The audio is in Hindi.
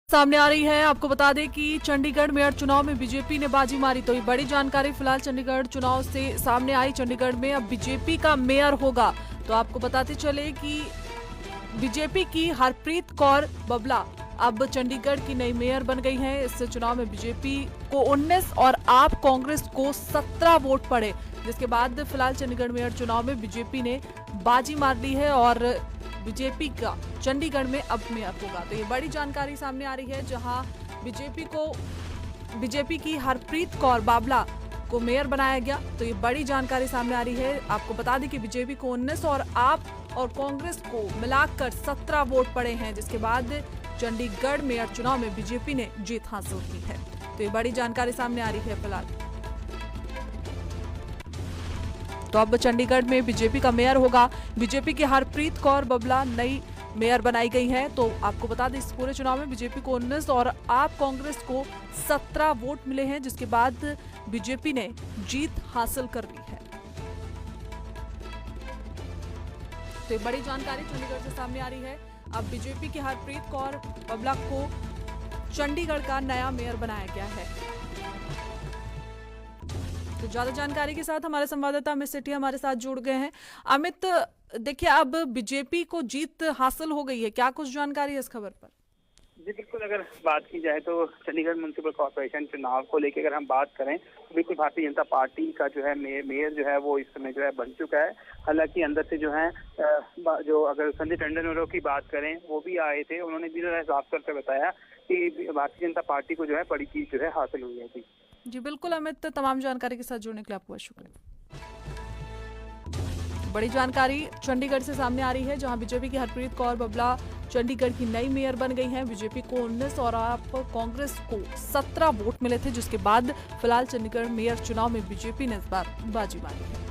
सामने आ रही है। आपको बता दें कि चंडीगढ़ मेयर चुनाव में बीजेपी ने बाजी मारी, तो ये बड़ी जानकारी फिलहाल चंडीगढ़ चुनाव से सामने आई। चंडीगढ़ में अब बीजेपी का मेयर होगा। तो आपको बताते चले कि बीजेपी की हरप्रीत कौर बबला अब चंडीगढ़ की नई मेयर बन गई हैं। इस चुनाव में बीजेपी को 19 और आप कांग्रेस को 17 वोट पड़े, जिसके बाद फिलहाल चंडीगढ़ मेयर चुनाव में बीजेपी ने बाजी मार ली है और बीजेपी का चंडीगढ़ में अब मेयर होगा। तो ये बड़ी जानकारी सामने आ रही है, जहां बीजेपी की हरप्रीत कौर बाबला को मेयर बनाया गया। तो ये बड़ी जानकारी सामने आ रही है। आपको बता दें कि बीजेपी को 19 और आप और कांग्रेस को मिलाकर 17 वोट पड़े हैं, जिसके बाद चंडीगढ़ मेयर चुनाव में बीजेपी ने जीत हासिल की है। तो ये बड़ी जानकारी सामने आ रही है फिलहाल। तो अब चंडीगढ़ में बीजेपी का मेयर होगा। बीजेपी की हरप्रीत कौर बबला नई मेयर बनाई गई है। तो आपको बता दें इस पूरे चुनाव में बीजेपी को 19 और आप कांग्रेस को 17 वोट मिले हैं, जिसके बाद बीजेपी ने जीत हासिल कर ली है। तो ये बड़ी जानकारी चंडीगढ़ से सामने आ रही है। अब बीजेपी की हरप्रीत कौर बबला को चंडीगढ़ का नया मेयर बनाया गया है। तो ज्यादा जानकारी के साथ हमारे संवाददाता अमित सेठी हमारे साथ जुड़ गए हैं। अमित, देखिए अब बीजेपी को जीत हासिल हो गई है, क्या कुछ जानकारी है इस खबर पर? जी बिल्कुल, अगर बात की जाए तो चंडीगढ़ म्युनिसिपल कॉर्पोरेशन चुनाव को लेकर अगर हम बात करें तो बिल्कुल भारतीय जनता पार्टी का जो है मेयर जो है वो इस समय जो है बन चुका है। हालांकि अंदर से जो है जो अगर संजय टंडन की बात करें वो भी आए थे, उन्होंने भी साफ तौर पर बताया कि भारतीय जनता पार्टी को जो है बड़ी चीज जो है हासिल हुई है। जी बिल्कुल अमित, तमाम जानकारी के साथ जुड़ने के लिए आपको बहुत शुक्रिया। बड़ी जानकारी चंडीगढ़ से सामने आ रही है, जहां बीजेपी की हरप्रीत कौर बबला चंडीगढ़ की नई मेयर बन गई हैं। बीजेपी को 19 और आप कांग्रेस को 17 वोट मिले थे, जिसके बाद फिलहाल चंडीगढ़ मेयर चुनाव में बीजेपी ने इस बार बाजी मारी है।